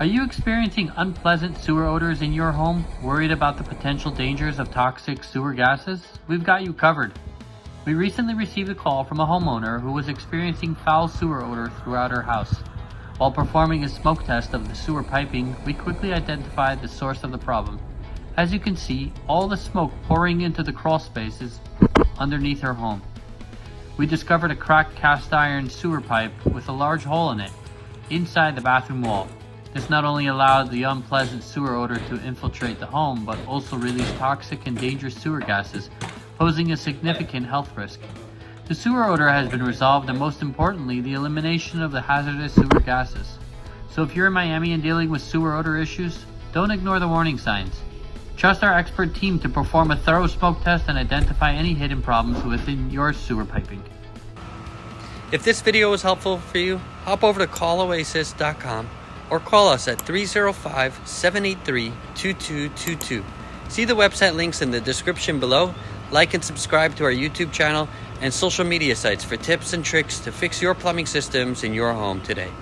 Are you experiencing unpleasant sewer odors in your home? Worried about the potential dangers of toxic sewer gases? We've got you covered. We recently received a call from a homeowner who was experiencing foul sewer odor throughout her house. While performing a smoke test of the sewer piping, we quickly identified the source of the problem. As you can see, all the smoke pouring into the crawl spaces underneath her home. We discovered a cracked cast iron sewer pipe with a large hole in it, inside the bathroom wall. This not only allowed the unpleasant sewer odor to infiltrate the home, but also released toxic and dangerous sewer gases, posing a significant health risk. The sewer odor has been resolved, and most importantly, the elimination of the hazardous sewer gases. So if you're in Miami and dealing with sewer odor issues, don't ignore the warning signs. Trust our expert team to perform a thorough smoke test and identify any hidden problems within your sewer piping. If this video was helpful for you, hop over to calloasis.com or call us at 305-783-2222. See the website links in the description below. Like and subscribe to our YouTube channel and social media sites for tips and tricks to fix your plumbing systems in your home today.